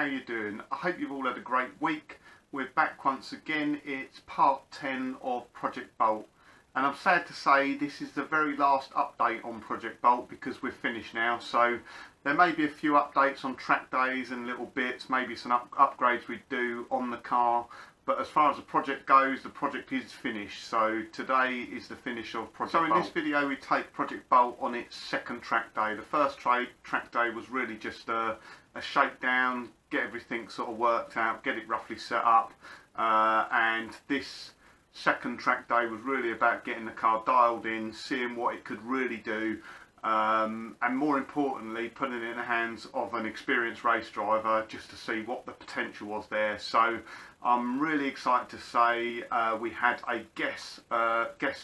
you doing? I hope you've all had a great week. We're back once again. It's part 10 of Project Bolt, and I'm sad to say this is the very last update on Project Bolt because we're finished now. So there may be a few updates on track days and little bits, maybe some upgrades we do on the car. But as far as the project goes, the project is finished. So today is the finish of Project Bolt. So in this video we take Project Bolt on its second track day. The first track day was really just a shakedown, get everything sort of worked out, get it roughly set up. And this second track day was really about getting the car dialed in, seeing what it could really do. And more importantly, putting it in the hands of an experienced race driver just to see what the potential was there. So I'm really excited to say we had a guest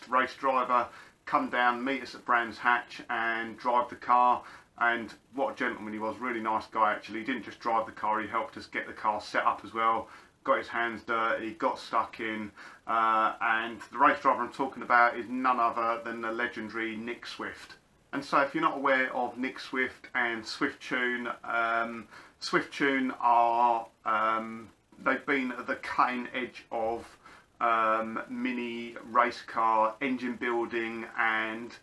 race driver come down, meet us at Brands Hatch and drive the car. And what a gentleman he was, really nice guy actually. He didn't just drive the car, he helped us get the car set up as well. Got his hands dirty, got stuck in, and the race driver I'm talking about is none other than the legendary Nick Swift. And so if you're not aware of Nick Swift and Swiftune, Swiftune are, they've been at the cutting edge of mini race car engine building and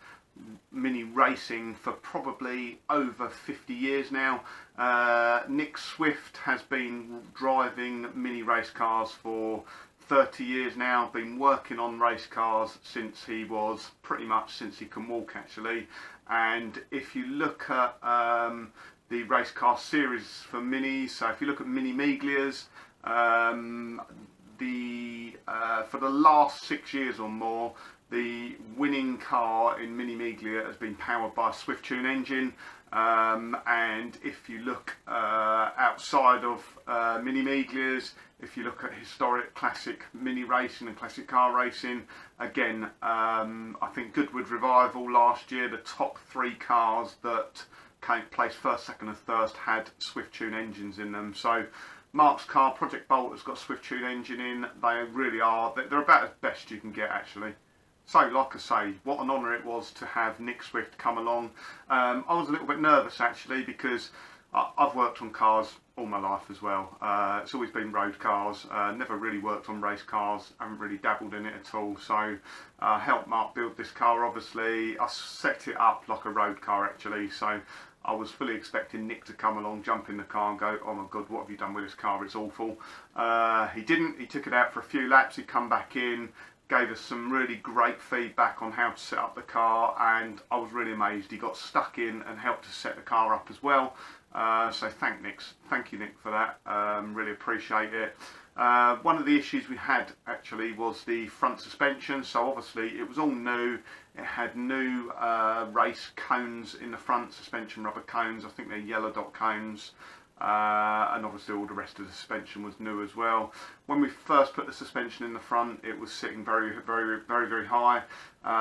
mini racing for probably over 50 years now. Nick Swift has been driving mini race cars for 30 years now, been working on race cars since he was pretty much since he can walk actually. And if you look at the race car series for minis, so if you look at Mini Miglias, for the last 6 years or more, the winning car in Mini Miglia has been powered by a Swiftune engine. And if you look outside of Mini Miglias, if you look at historic classic mini racing and classic car racing, again, I think Goodwood Revival last year, the top 3 cars that placed first, second and third had Swiftune engines in them. So Mark's car, Project Bolt, has got a Swiftune engine in. They really are, they're about as best you can get actually. So, like I say, what an honour it was to have Nick Swift come along. I was a little bit nervous actually because I've worked on cars all my life as well. It's always been road cars, never really worked on race cars, haven't really dabbled in it at all. So helped Mark build this car obviously. I set it up like a road car actually, so I was fully expecting Nick to come along, jump in the car and go, oh my god, what have you done with this car, it's awful. He didn't, he took it out for a few laps, he'd come back in, gave us some really great feedback on how to set up the car, and I was really amazed. He got stuck in and helped us set the car up as well. So thank you Nick for that, really appreciate it. One of the issues we had actually was the front suspension. So obviously it was all new, it had new race cones in the front, suspension rubber cones, I think they're yellow dot cones. And obviously all the rest of the suspension was new as well. When we first put the suspension in the front, it was sitting very high,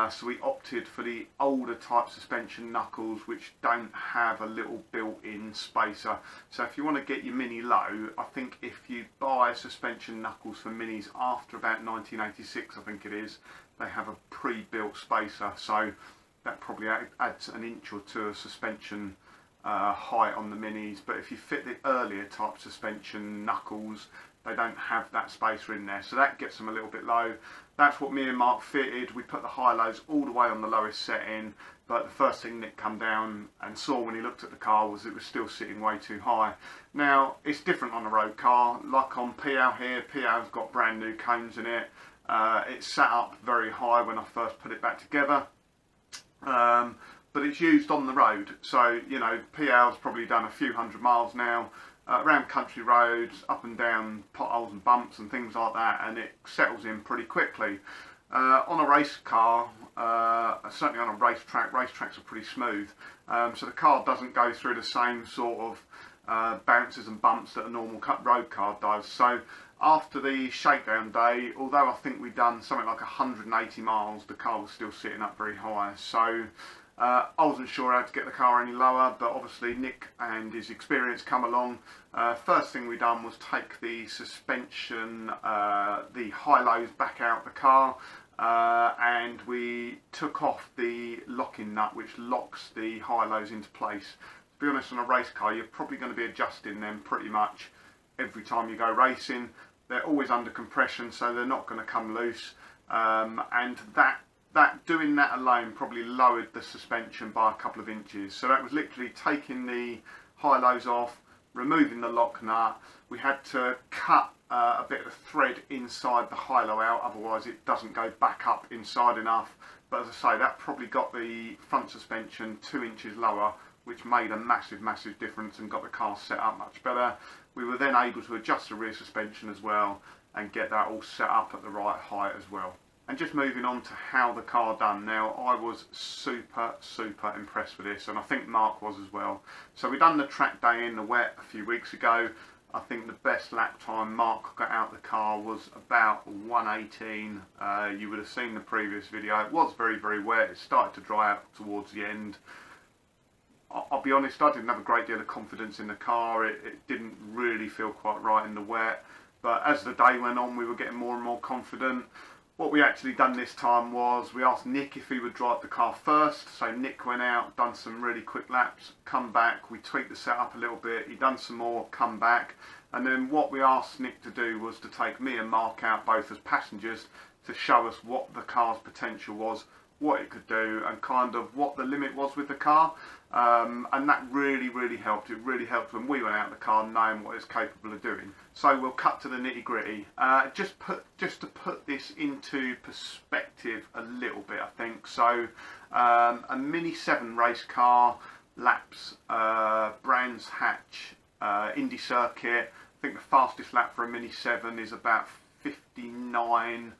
so we opted for the older type suspension knuckles, which don't have a little built-in spacer. So if you want to get your Mini low, I think if you buy suspension knuckles for minis after about 1986, I think it is, they have a pre-built spacer, so that probably adds an inch or two of suspension height on the minis. But if you fit the earlier type suspension knuckles, they don't have that spacer in there, so that gets them a little bit low. That's what me and Mark fitted. We put the high lows all the way on the lowest setting, but the first thing Nick come down and saw when he looked at the car was it was still sitting way too high. Now it's different on a road car, like on PL here. PL's got brand new cones in it. It's sat up very high when I first put it back together. But it's used on the road, so you know, PL's probably done a few 100 miles now, around country roads, up and down potholes and bumps and things like that, and it settles in pretty quickly. On a race car, certainly on a racetrack, racetracks are pretty smooth, so the car doesn't go through the same sort of bounces and bumps that a normal road car does. So after the shakedown day, although I think we'd done something like 180 miles, the car was still sitting up very high. So I wasn't sure how to get the car any lower, but obviously Nick and his experience come along. First thing we done was take the suspension, the high-lows back out the car, and we took off the locking nut which locks the high-lows into place. To be honest, on a race car you're probably going to be adjusting them pretty much every time you go racing. They're always under compression, so they're not going to come loose, and doing that alone probably lowered the suspension by a couple of inches. So that was literally taking the high-lows off, removing the lock nut. We had to cut a bit of thread inside the high-low out, otherwise it doesn't go back up inside enough. But as I say, that probably got the front suspension 2 inches lower, which made a massive difference and got the car set up much better. We were then able to adjust the rear suspension as well and get that all set up at the right height as well. And just moving on to how the car done. Now, I was super impressed with this, and I think Mark was as well. So we done the track day in the wet a few weeks ago. I think the best lap time Mark got out the car was about 1:18. You would have seen the previous video. It was very wet. It started to dry out towards the end. I'll be honest, I didn't have a great deal of confidence in the car. It didn't really feel quite right in the wet. But as the day went on, we were getting more and more confident. What we actually done this time was we asked Nick if he would drive the car first. So Nick went out, done some really quick laps, come back. We tweaked the setup a little bit. He done some more, come back. And then what we asked Nick to do was to take me and Mark out both as passengers to show us what the car's potential was, what it could do, and kind of what the limit was with the car. And that really helped. It really helped when we went out of the car knowing what it's capable of doing. So we'll cut to the nitty gritty. Just to put this into perspective a little bit, I think. So a Mini 7 race car laps Brands Hatch Indy circuit. I think the fastest lap for a Mini 7 is about 59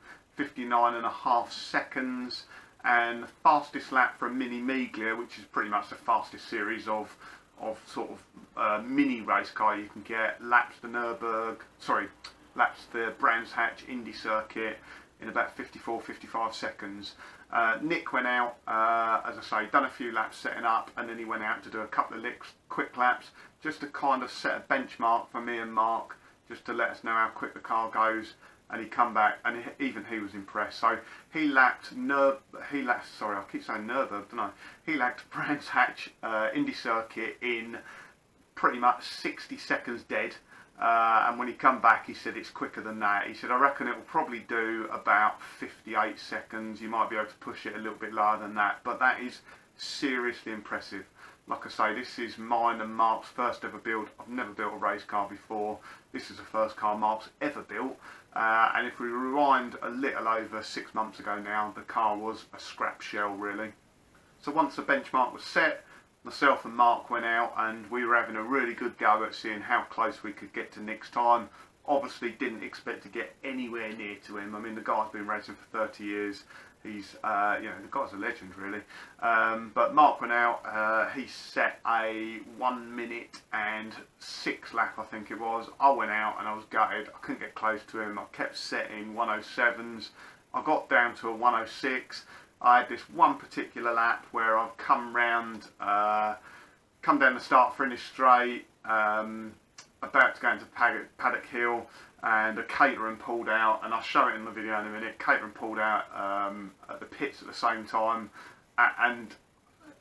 and a half seconds. And the fastest lap for a Mini Miglia, which is pretty much the fastest series of sort of mini race car you can get, laps the Brands Hatch Indy circuit in about 55 seconds. Nick went out, as I say, done a few laps setting up, and then he went out to do a couple of quick laps just to kind of set a benchmark for me and Mark, just to let us know how quick the car goes. And he come back, and even he was impressed. So he lapped sorry, I keep saying Nürburgring, don't I? He lapped Brands Hatch Indy circuit in pretty much 60 seconds dead. And when he come back, he said it's quicker than that. He said, I reckon it will probably do about 58 seconds. You might be able to push it a little bit lower than that, but that is seriously impressive. Like I say, this is mine and Mark's first ever build. I've never built a race car before. This is the first car Mark's ever built. And if we rewind a little over 6 months ago now, the car was a scrap shell really. So once the benchmark was set, myself and Mark went out and we were having a really good go at seeing how close we could get to Nick's time. Obviously didn't expect to get anywhere near to him. I mean, the guy's been racing for 30 years. He's, you know, the guy's a legend really. But Mark went out, he set a 1 minute and 6 lap, I think it was. I went out and I was gutted. I couldn't get close to him. I kept setting 107s. I got down to a 106. I had this one particular lap where I've come round, come down the start finish straight, about to go into Paddock Hill, and a Caterham pulled out, and I'll show it in the video in a minute. Caterham pulled out at the pits at the same time, and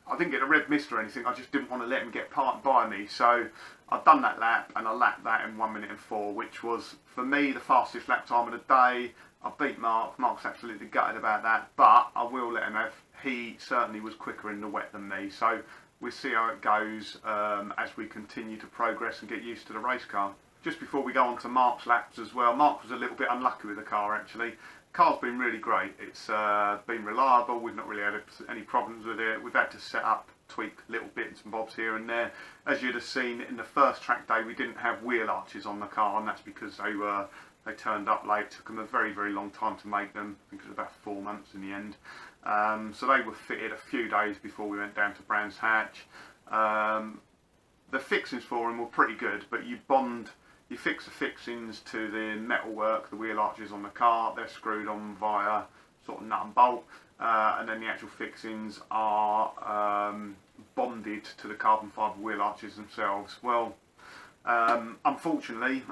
I didn't get a red mist or anything. I just didn't want to let him get by me, so I've done that lap, and I lapped that in 1 minute and 4, which was for me the fastest lap time of the day. I beat Mark. Mark's absolutely gutted about that, but I will let him have. He certainly was quicker in the wet than me, so we'll see how it goes as we continue to progress and get used to the race car. Just before we go on to Mark's laps as well, Mark was a little bit unlucky with the car actually. Car's been really great. It's been reliable. We've not really had any problems with it. We've had to set up, tweak little bits and bobs here and there. As you'd have seen in the first track day, we didn't have wheel arches on the car, and that's because they turned up late. It took them a very long time to make them. I think it was about 4 months in the end. So they were fitted a few days before we went down to Brands Hatch. The fixings for them were pretty good, but you fix the fixings to the metalwork, the wheel arches on the car. They're screwed on via sort of nut and bolt, and then the actual fixings are bonded to the carbon fibre wheel arches themselves. Well, unfortunately,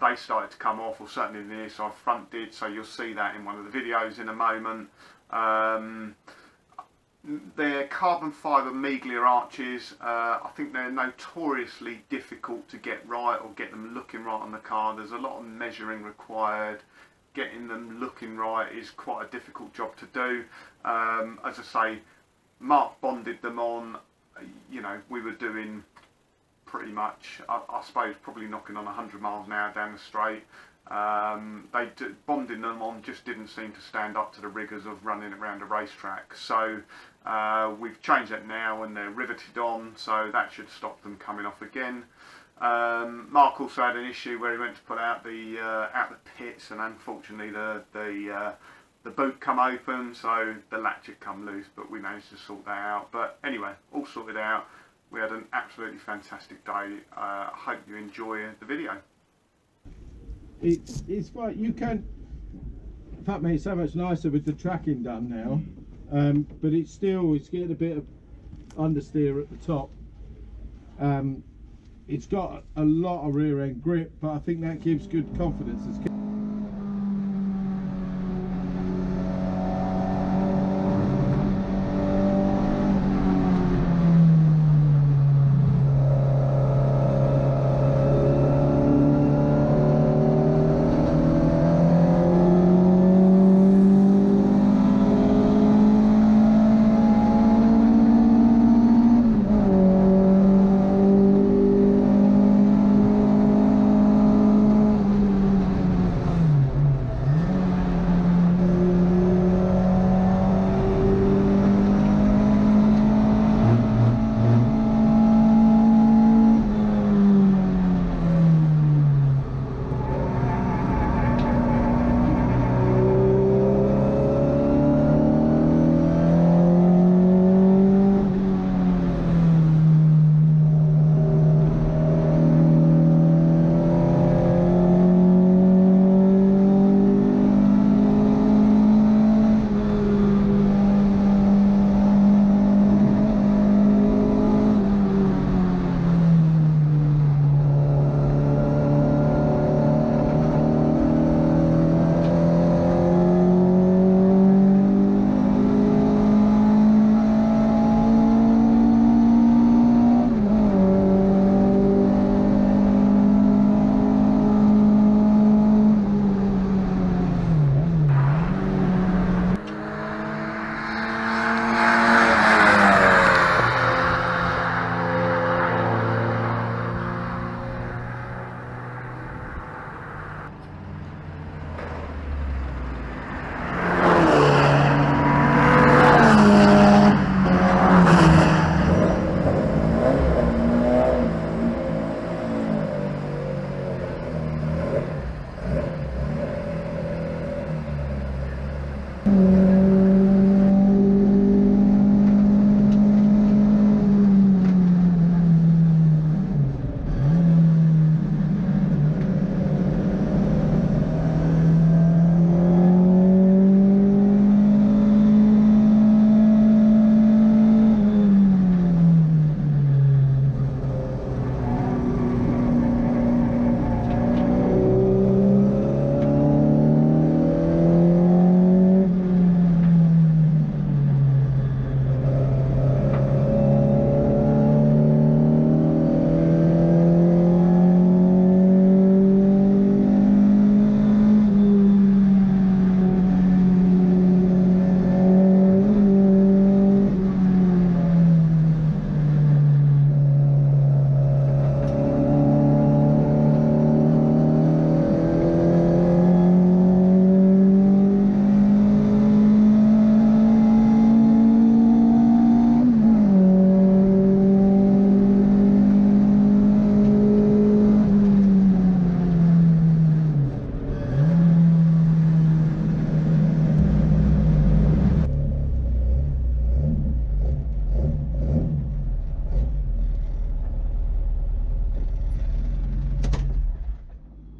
they started to come off, or certainly the near side front did, so you'll see that in one of the videos in a moment. They're carbon fibre Miglia arches. I think they're notoriously difficult to get right or get them looking right on the car. There's a lot of measuring required. Getting them looking right is quite a difficult job to do. As I say, Mark bonded them on. You know, we were doing pretty much, I suppose, probably knocking on 100 miles an hour down the straight. Bonding them on just didn't seem to stand up to the rigours of running around a racetrack. So we've changed that now and they're riveted on, so that should stop them coming off again. Mark also had an issue where he went to put out the pits, and unfortunately the boot come open, so the latch had come loose, but we managed to sort that out. But anyway, all sorted out. We had an absolutely fantastic day. I hope you enjoy the video. It's right, you can, in fact, mate, it's so much nicer with the tracking done now, but it's getting a bit of understeer at the top. It's got a lot of rear end grip, but I think that gives good confidence.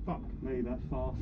Fuck me, that's fast.